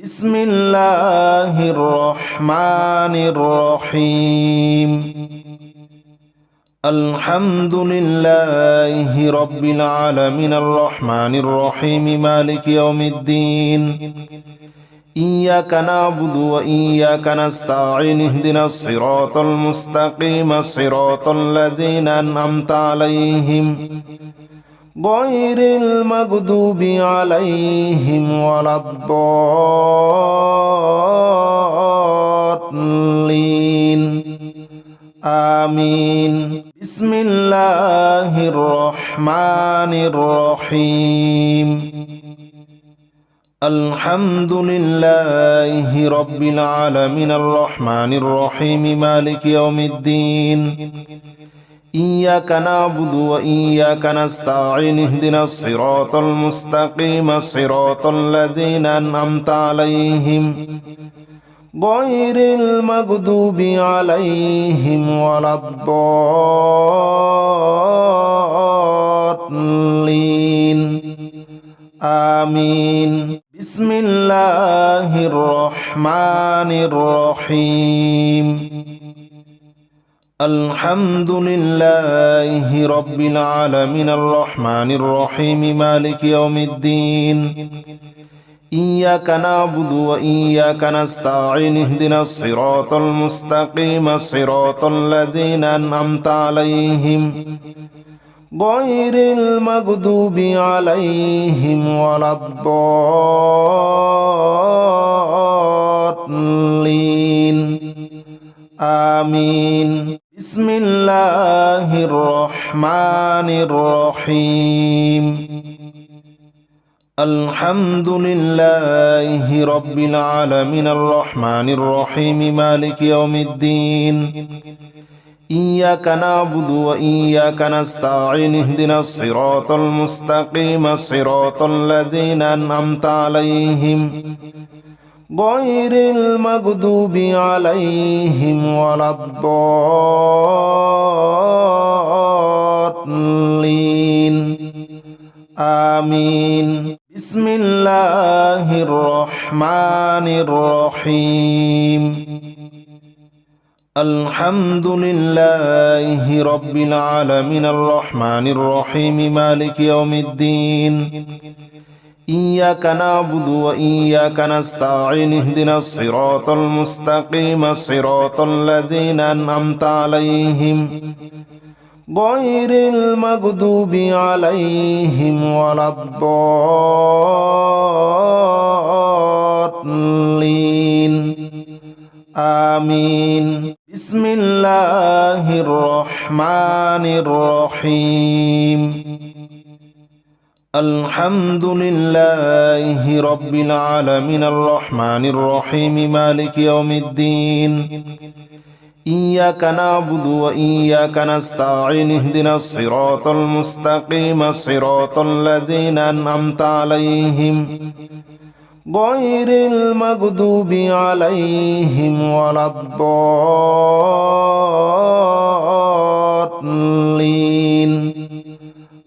بسم الله الرحمن الرحيم الحمد لله رب العالمين الرحمن الرحيم مالك يوم الدين إياك نعبد وإياك نستعين اهدنا الصراط المستقيم صراط الذين أنعمت عليهم غير المغضوب عليهم ولا الضالين آمين بسم الله الرحمن الرحيم الحمد لله رب العالمين الرحمن الرحيم مالك يوم الدين إياك نعبد وإياك نستعين اهدنا الصراط المستقيم صراط الذين أنعمت عليهم غير المغضوب عليهم ولا الضالين آمين بسم الله الرحمن الرحيم الحمد لله رب العالمين الرحمن الرحيم مالك يوم الدين إياك نعبد وإياك نستعين اهدنا الصراط المستقيم صراط الذين أنعمت عليهم غير المغضوب عليهم ولا الضالين آمين بسم الله الرحمن الرحيم الحمد لله رب العالمين الرحمن الرحيم مالك يوم الدين إياك نعبد وإياك نستعين اهدنا الصراط المستقيم صراط الذين أنعمت عليهم غير المغضوب عليهم ولا الضالين آمين بسم الله الرحمن الرحيم الحمد لله رب العالمين الرحمن الرحيم مالك يوم الدين إياك نعبد وإياك نستعين اهدنا الصراط المستقيم صراط الذين أنعمت عليهم غير المغضوب عليهم ولا الضالين آمين بسم الله الرحمن الرحيم الحمد لله رب العالمين الرحمن الرحيم مالك يوم الدين إياك نعبد وإياك نستعين اهدنا الصراط المستقيم صراط الذين أنعمت عليهم غير المغضوب عليهم ولا الضالين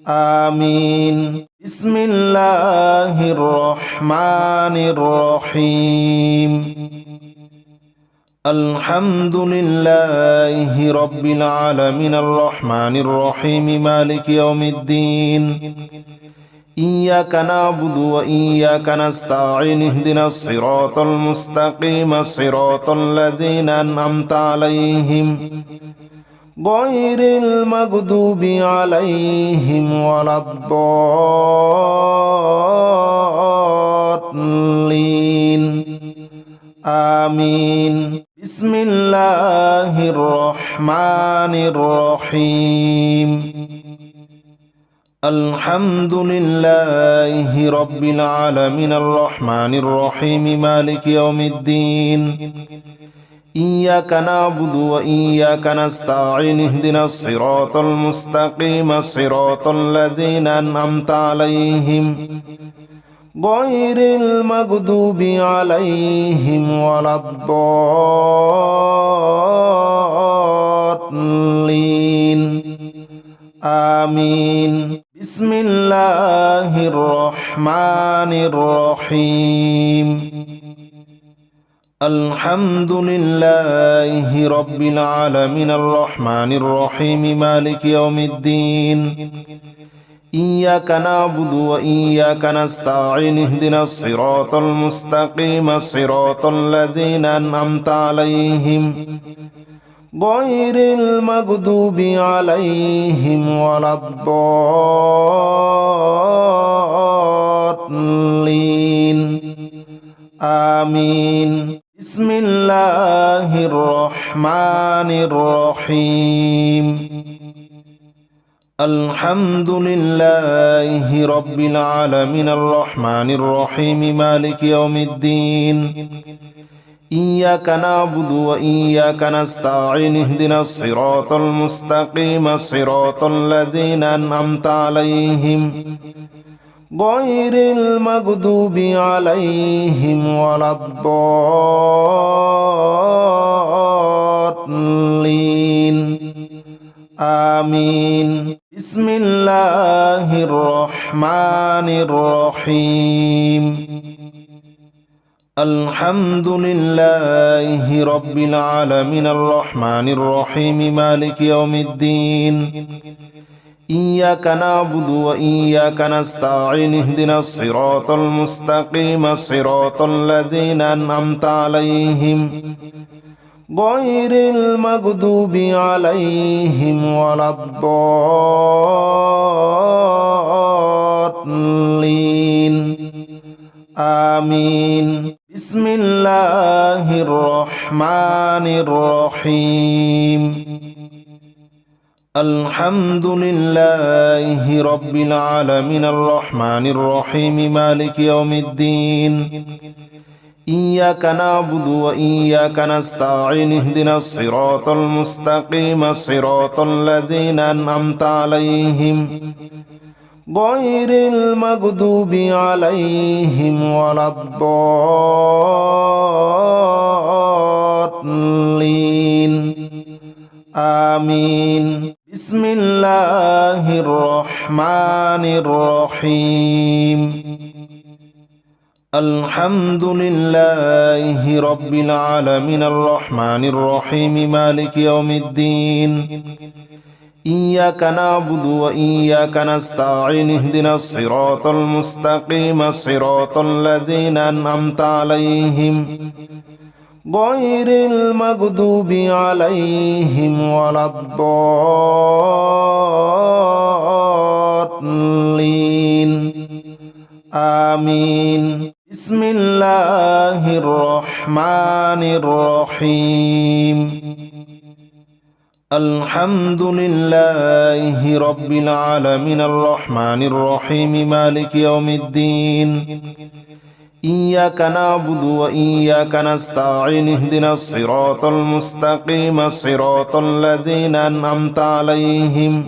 آمين بسم الله الرحمن الرحيم الحمد لله رب العالمين الرحمن الرحيم مالك يوم الدين إياك نعبد وإياك نستعين اهدنا الصراط المستقيم صراط الذين أنعمت عليهم غير المغضوب عليهم ولا الضالين آمين بسم الله الرحمن الرحيم الحمد لله رب العالمين الرحمن الرحيم مالك يوم الدين إياك نعبد وإياك نستعين اهدنا الصراط المستقيم صراط الذين أنعمت عليهم غير المغضوب عليهم ولا الضالين آمين بسم الله الرحمن الرحيم الحمد لله رب العالمين الرحمن الرحيم مالك يوم الدين إياك نعبد وإياك نستعين اهدنا الصراط المستقيم صراط الذين أنعمت عليهم غير المغضوب عليهم ولا الضالين آمين بسم الله الرحمن الرحيم الحمد لله رب العالمين الرحمن الرحيم مالك يوم الدين إياك نعبد وإياك نستعين اهدنا الصراط المستقيم صراط الذين أنعمت عليهم غير المغضوب عليهم ولا الضالين آمين بسم الله الرحمن الرحيم الحمد لله رب العالمين الرحمن الرحيم مالك يوم الدين إياك نعبد وإياك نستعين اهدنا الصراط المستقيم صراط الذين أنعمت عليهم غير المغضوب عليهم ولا الضالين آمين بسم الله الرحمن الرحيم الحمد لله رب العالمين الرحمن الرحيم مالك يوم الدين إياك نعبد وإياك نستعين اهدنا الصراط المستقيم صراط الذين أنعمت عليهم غير المغضوب عليهم ولا الضالين آمين بسم الله الرحمن الرحيم الحمد لله رب العالمين الرحمن الرحيم مالك يوم الدين إياك نعبد وإياك نستعين اهدنا الصراط المستقيم صراط الذين أنعمت عليهم غير المغضوب عليهم ولا الضالين آمين بسم الله الرحمن الرحيم الحمد لله رب العالمين الرحمن الرحيم مالك يوم الدين إياك نعبد وإياك نستعين اهدنا الصراط المستقيم صراط الذين أنعمت عليهم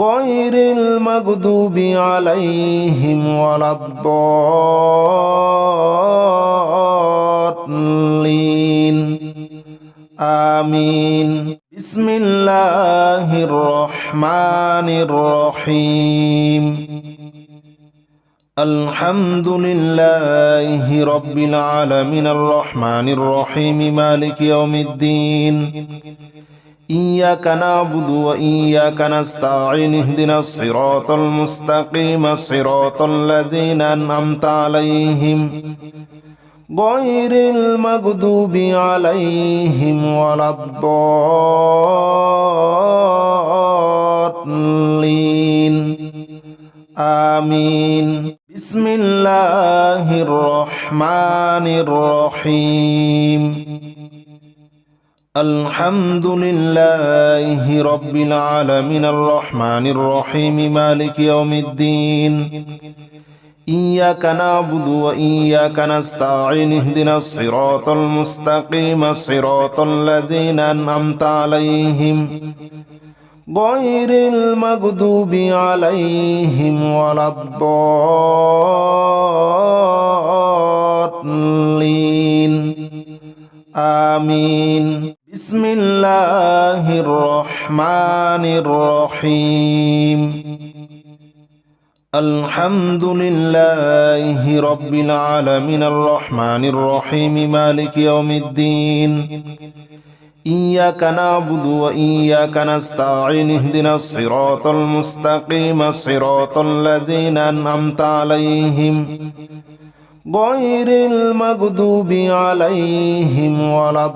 غير المغضوب عليهم ولا الضالين آمين بسم الله الرحمن الرحيم الحمد لله رب العالمين الرحمن الرحيم مالك يوم الدين إياك نعبد وإياك نستعين اهدنا الصراط المستقيم صراط الذين أنعمت عليهم غير المغضوب عليهم ولا الضالين آمين بسم الله الرحمن الرحيم الحمد لله رب العالمين الرحمن الرحيم مالك يوم الدين إياك نعبد وإياك نستعين اهدنا الصراط المستقيم صراط الذين أنعمت عليهم غير المغضوب عليهم ولا الضالين آمين بسم الله الرحمن الرحيم الحمد لله رب العالمين الرحمن الرحيم مالك يوم الدين إياك نعبد وإياك نستعين اهدنا الصراط المستقيم صراط الذين أنعمت عليهم غير المغضوب عليهم ولا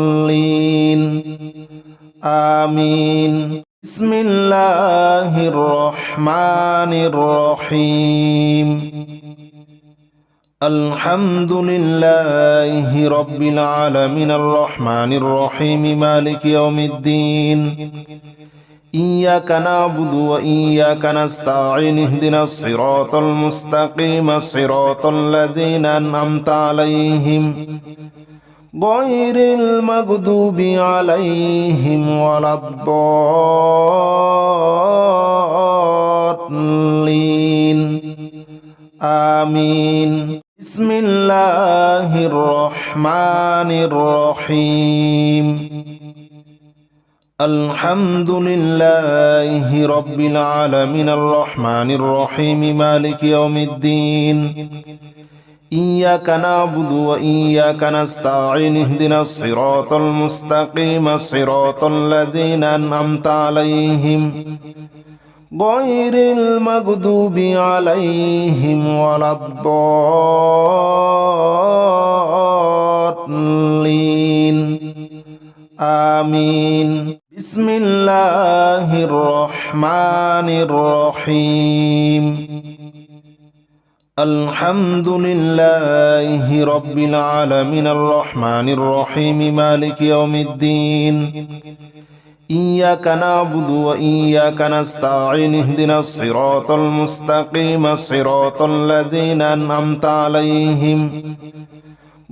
الضالين آمين بسم الله الرحمن الرحيم الحمد لله رب العالمين الرحمن الرحيم مالك يوم الدين إياك نعبد وإياك نستعين اهدنا الصراط المستقيم صراط الذين أنعمت عليهم غير المغضوب عليهم ولا الضالين آمين بسم الله الرحمن الرحيم الحمد لله رب العالمين الرحمن الرحيم مالك يوم الدين إياك نعبد وإياك نستعين اهدنا الصراط المستقيم صراط الذين أنعمت عليهم غير المغضوب عليهم ولا الضالين آمين بسم الله الرحمن الرحيم الحمد لله رب العالمين الرحمن الرحيم مالك يوم الدين إياك نعبد وإياك نستعين اهدنا الصراط المستقيم صراط الذين أنعمت عليهم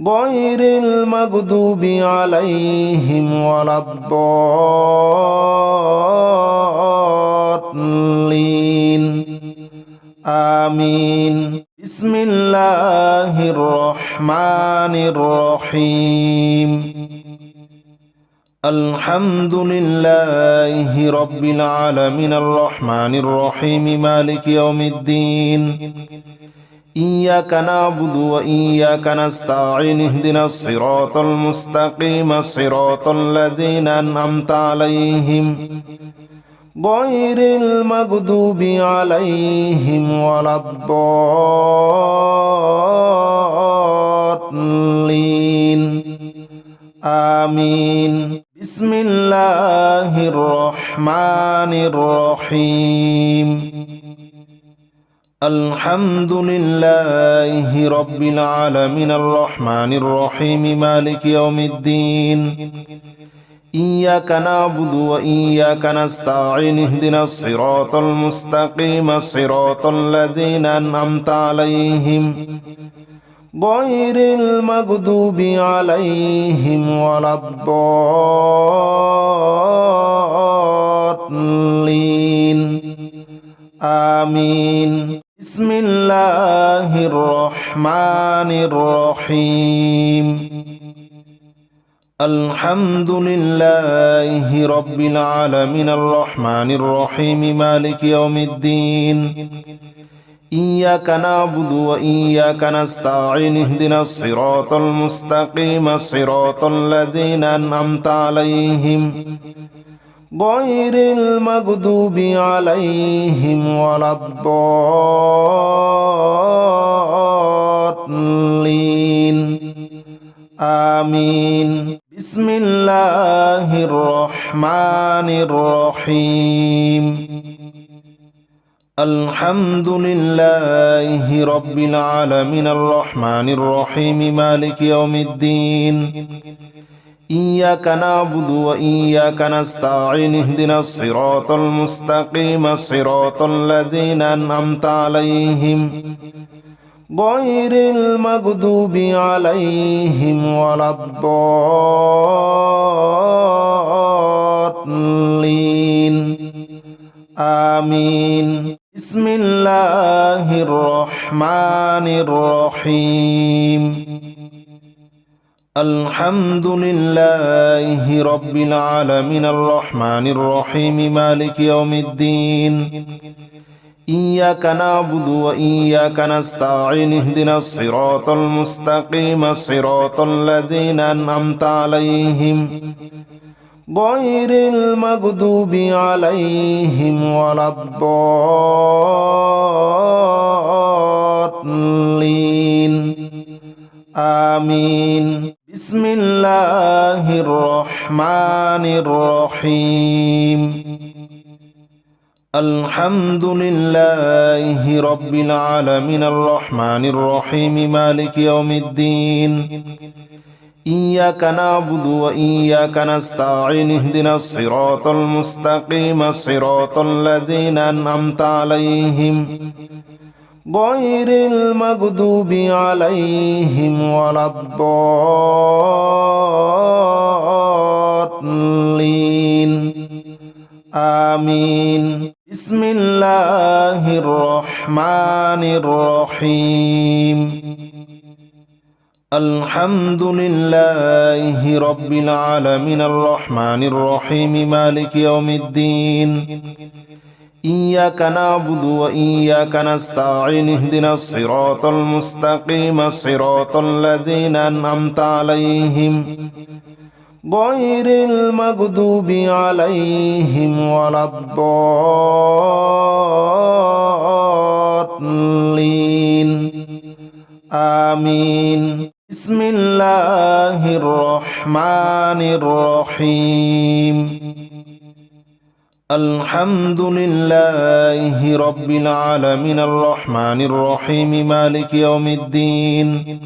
غير المغضوب عليهم ولا الضالين آمين بسم الله الرحمن الرحيم الحمد لله رب العالمين الرحمن الرحيم مالك يوم الدين إياك نعبد وإياك نستعين اهدنا الصراط المستقيم صراط الذين أنعمت عليهم غير المغضوب عليهم ولا الضالين آمين بسم الله الرحمن الرحيم الحمد لله رب العالمين الرحمن الرحيم مالك يوم الدين إياك نعبد وإياك نستعين اهدنا الصراط المستقيم صراط الذين أنعمت عليهم غير المغضوب عليهم ولا الضالين آمين بسم الله الرحمن الرحيم الحمد لله رب العالمين الرحمن الرحيم مالك يوم الدين إياك نعبد وإياك نستعين اهدنا الصراط المستقيم صراط الذين أنعمت عليهم غير المغضوب عليهم ولا الضالين آمين بسم الله الرحمن الرحيم الحمد لله رب العالمين الرحمن الرحيم مالك يوم الدين إياك نعبد وإياك نستعين اهدنا الصراط المستقيم صراط الذين أنعمت عليهم غير المغضوب عليهم ولا الضالين آمين بسم الله الرحمن الرحيم الحمد لله رب العالمين الرحمن الرحيم مالك يوم الدين إياك نعبد وإياك نستعين اهدنا الصراط المستقيم صراط الذين أنعمت عليهم غير المغضوب عليهم ولا الضالين آمين بسم الله الرحمن الرحيم الحمد لله رب العالمين الرحمن الرحيم مالك يوم الدين إياك نعبد وإياك نستعين اهدنا الصراط المستقيم صراط الذين أنعمت عليهم غير المغضوب عليهم ولا الضالين آمين بسم الله الرحمن الرحيم الحمد لله رب العالمين الرحمن الرحيم مالك يوم الدين إياك نعبد وإياك نستعين اهدنا الصراط المستقيم صراط الذين أنعمت عليهم غير المغضوب عليهم ولا الضالين آمين بسم الله الرحمن الرحيم الحمد لله رب العالمين الرحمن الرحيم مالك يوم الدين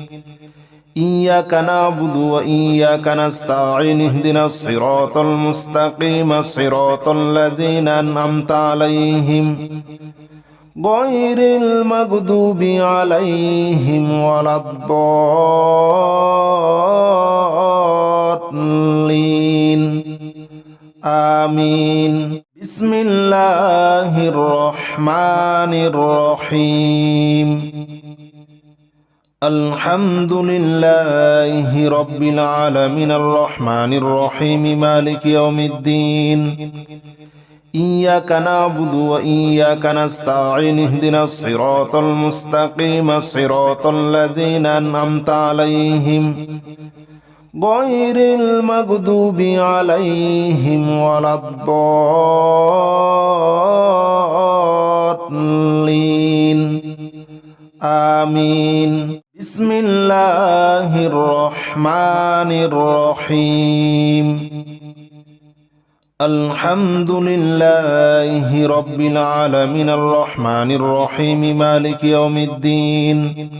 إياك نعبد وإياك نستعين اهدنا الصراط المستقيم صراط الذين أنعمت عليهم غير المغضوب عليهم ولا الضالين آمين بسم الله الرحمن الرحيم الحمد لله رب العالمين الرحمن الرحيم مالك يوم الدين إياك نعبد وإياك نستعين اهدنا الصراط المستقيم صراط الذين أنعمت عليهم غير المغضوب عليهم ولا الضالين آمين بسم الله الرحمن الرحيم الحمد لله رب العالمين الرحمن الرحيم مالك يوم الدين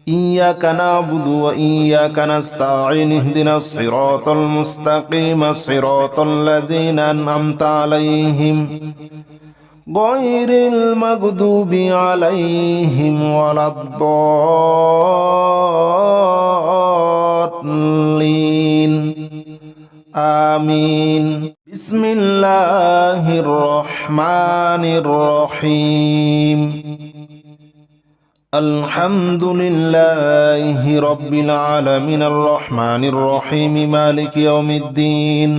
إياك نعبد وإياك نستعين اهدنا الصراط المستقيم صراط الذين أنعمت عليهم غير المغضوب عليهم ولا الضالين آمين بسم الله الرحمن الرحيم الحمد لله رب العالمين الرحمن الرحيم مالك يوم الدين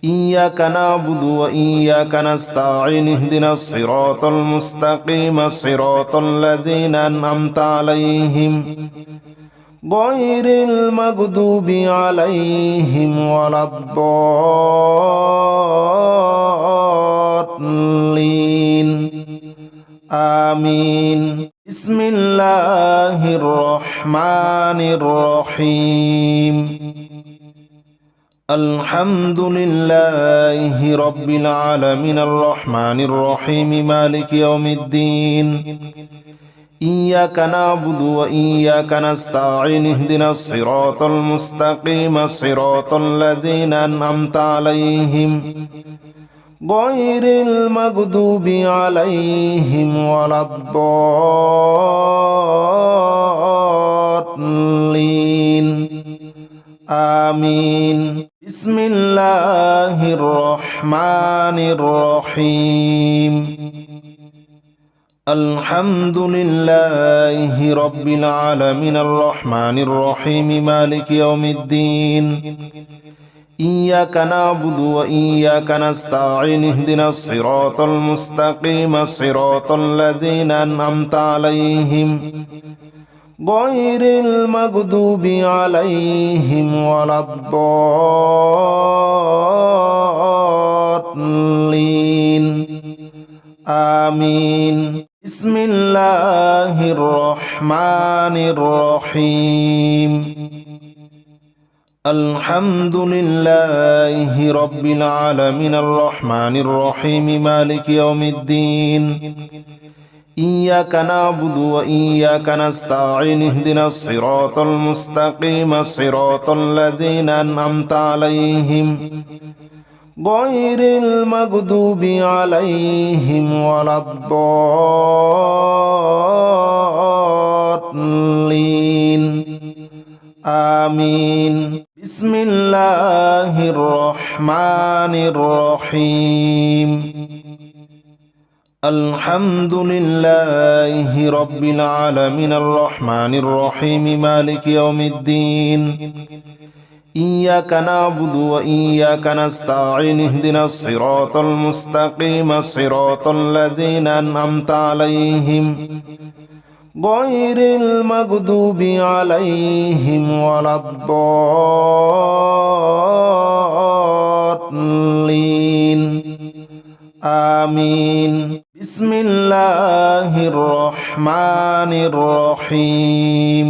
إياك نعبد وإياك نستعين اهدنا الصراط المستقيم صراط الذين أنعمت عليهم غير المغضوب عليهم ولا الضالين آمين بسم الله الرحمن الرحيم الحمد لله رب العالمين الرحمن الرحيم مالك يوم الدين إياك نعبد وإياك نستعين اهدنا الصراط المستقيم صراط الذين أنعمت عليهم غير المغضوب عليهم ولا الضالين آمين بسم الله الرحمن الرحيم الحمد لله رب العالمين الرحمن الرحيم مالك يوم الدين إياك نعبد وإياك نستعين اهدنا الصراط المستقيم صراط الذين أنعمت عليهم غير المغضوب عليهم ولا الضالين آمين بسم الله الرحمن الرحيم الحمد لله رب العالمين الرحمن الرحيم مالك يوم الدين إياك نعبد وإياك نستعين اهدنا الصراط المستقيم صراط الذين أنعمت عليهم غير المغضوب عليهم ولا الضالين آمين بسم الله الرحمن الرحيم الحمد لله رب العالمين الرحمن الرحيم مالك يوم الدين إياك نعبد وإياك نستعين اهدنا الصراط المستقيم صراط الذين أنعمت عليهم غير المغضوب عليهم ولا الضالين آمين بسم الله الرحمن الرحيم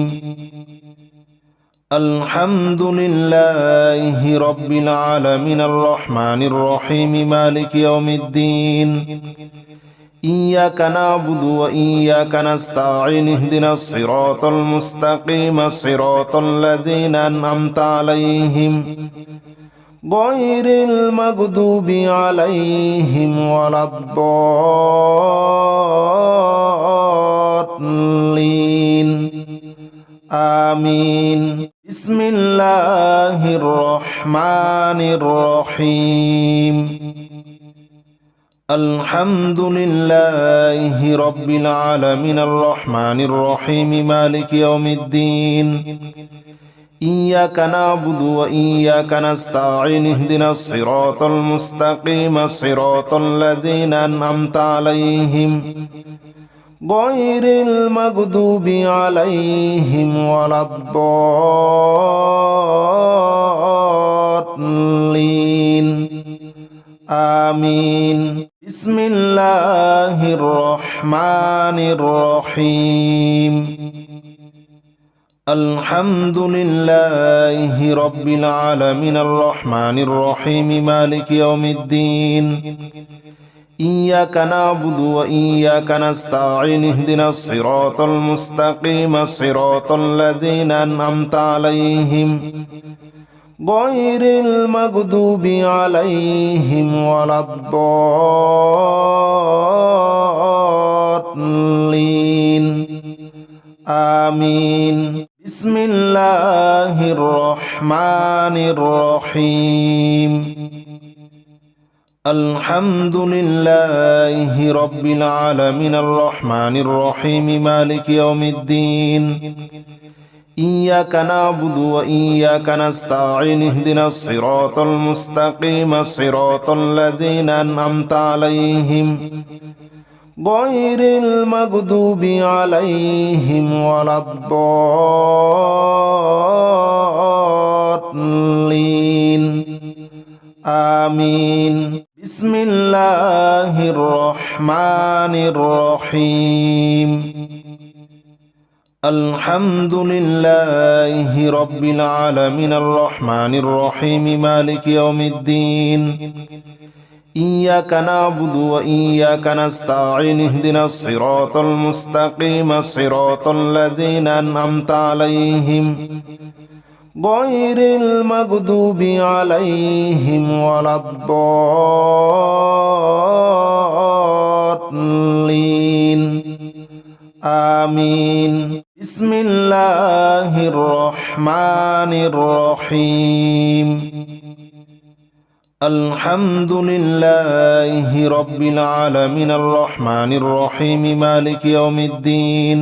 الحمد لله رب العالمين الرحمن الرحيم مالك يوم الدين إياك نعبد وإياك نستعين اهدنا الصراط المستقيم صراط الذين أنعمت عليهم غير المغضوب عليهم ولا الضالين آمين بسم الله الرحمن الرحيم الحمد لله رب العالمين الرحمن الرحيم مالك يوم الدين إياك نعبد وإياك نستعين اهدنا الصراط المستقيم صراط الذين أنعمت عليهم غير المغضوب عليهم ولا الضالين آمين بسم الله الرحمن الرحيم الحمد لله رب العالمين الرحمن الرحيم مالك يوم الدين إياك نعبد وإياك نستعين اهدنا الصراط المستقيم صراط الذين أنعمت عليهم غير المغضوب عليهم ولا الضالين آمين بسم الله الرحمن الرحيم الحمد لله رب العالمين الرحمن الرحيم مالك يوم الدين إياك نعبد وإياك نستعين اهدنا الصراط المستقيم صراط الذين أنعمت عليهم غير المغضوب عليهم ولا الضالين آمين بسم الله الرحمن الرحيم الحمد لله رب العالمين الرحمن الرحيم مالك يوم الدين إياك نعبد وإياك نستعين اهدنا الصراط المستقيم صراط الذين أنعمت عليهم غير المغضوب عليهم ولا الضالين آمين بسم الله الرحمن الرحيم الحمد لله رب العالمين الرحمن الرحيم مالك يوم الدين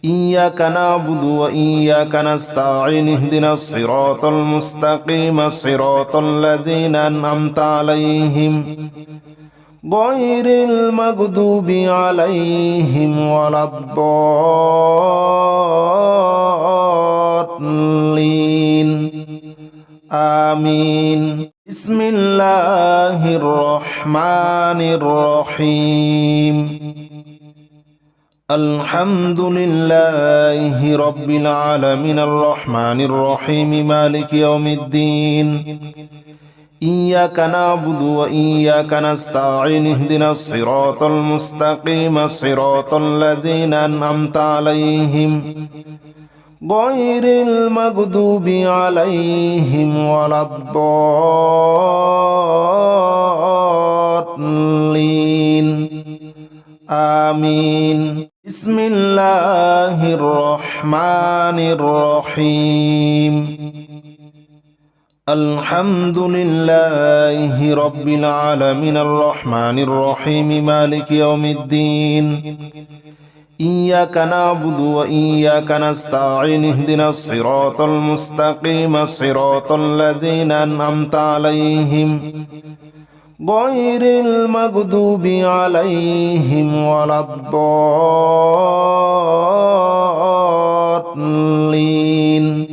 إياك نعبد وإياك نستعين اهدنا الصراط المستقيم صراط الذين أنعمت عليهم غير المغضوب عليهم ولا الضالين آمين بسم الله الرحمن الرحيم الحمد لله رب العالمين الرحمن الرحيم مالك يوم الدين إياك نعبد وإياك نستعين اهدنا الصراط المستقيم صراط الذين أنعمت عليهم غير المغضوب عليهم ولا الضالين آمين بسم الله الرحمن الرحيم الحمد لله رب العالمين الرحمن الرحيم مالك يوم الدين إياك نعبد وإياك نستعين اهدنا الصراط المستقيم صراط الذين أنعمت عليهم غير المغضوب عليهم ولا الضالين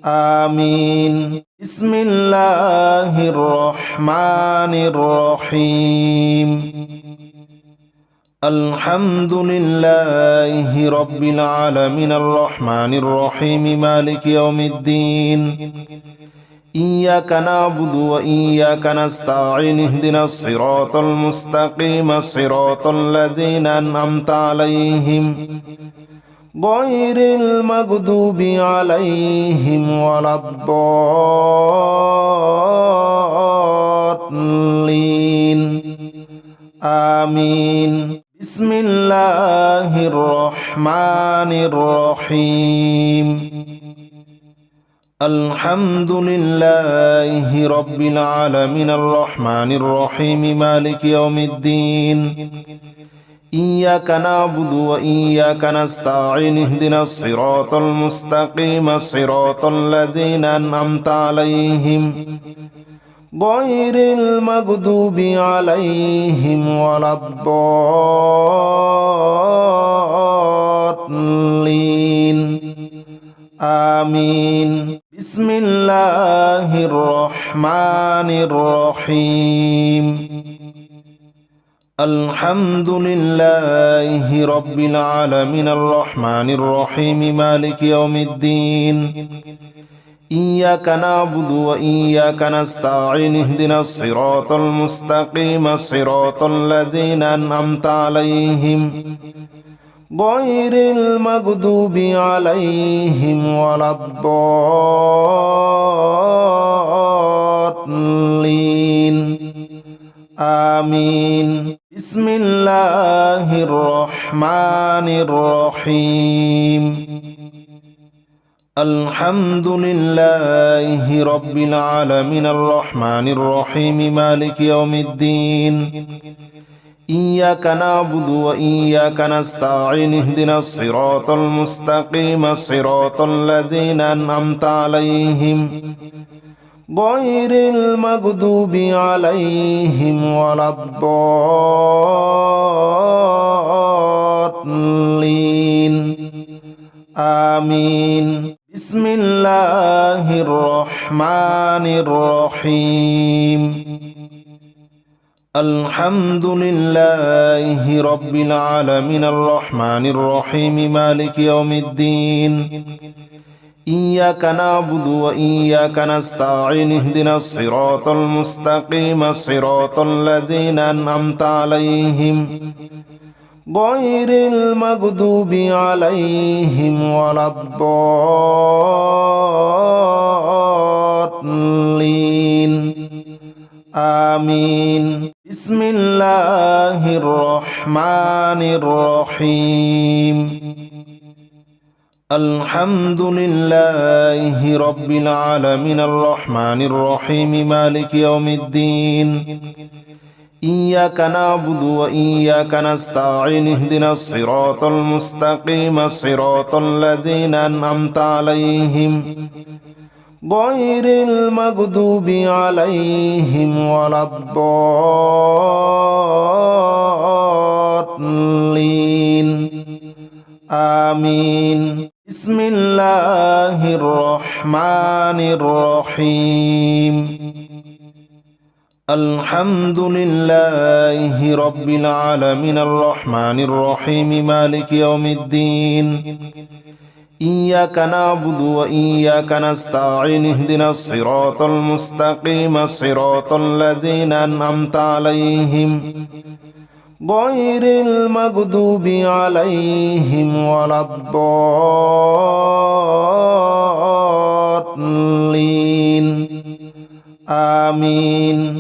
آمين بسم الله الرحمن الرحيم الحمد لله رب العالمين الرحمن الرحيم مالك يوم الدين إياك نعبد وإياك نستعين اهدنا الصراط المستقيم صراط الذين أنعمت عليهم غير المغضوب عليهم ولا الضالين آمين بسم الله الرحمن الرحيم الحمد لله رب العالمين الرحمن الرحيم مالك يوم الدين إياك نعبد وإياك نستعين اهدنا الصراط المستقيم صراط الذين أنعمت عليهم غير المغضوب عليهم ولا الضالين آمين بسم الله الرحمن الرحيم الحمد لله رب العالمين الرحمن الرحيم مالك يوم الدين إياك نعبد وإياك نستعين اهدنا الصراط المستقيم صراط الذين أنعمت عليهم غير المغضوب عليهم ولا الضالين آمين بسم الله الرحمن الرحيم الحمد لله رب العالمين الرحمن الرحيم مالك يوم الدين إياك نعبد وإياك نستعين اهدنا الصراط المستقيم صراط الذين أنعمت عليهم غير المغضوب عليهم ولا الضالين آمين بسم الله الرحمن الرحيم الحمد لله رب العالمين الرحمن الرحيم مالك يوم الدين إياك نعبد وإياك نستعين اهدنا الصراط المستقيم صراط الذين أنعمت عليهم غير المغضوب عليهم ولا الضالين آمين بسم الله الرحمن الرحيم الحمد لله رب العالمين الرحمن الرحيم مالك يوم الدين إياك نعبد وإياك نستعين اهدنا الصراط المستقيم صراط الذين أنعمت عليهم غير المغضوب عليهم ولا الضالين آمين بسم الله الرحمن الرحيم الحمد لله رب العالمين الرحمن الرحيم مالك يوم الدين إياك نعبد وإياك نستعين اهدنا الصراط المستقيم صراط الذين أنعمت عليهم غير المغضوب عليهم ولا الضالين آمين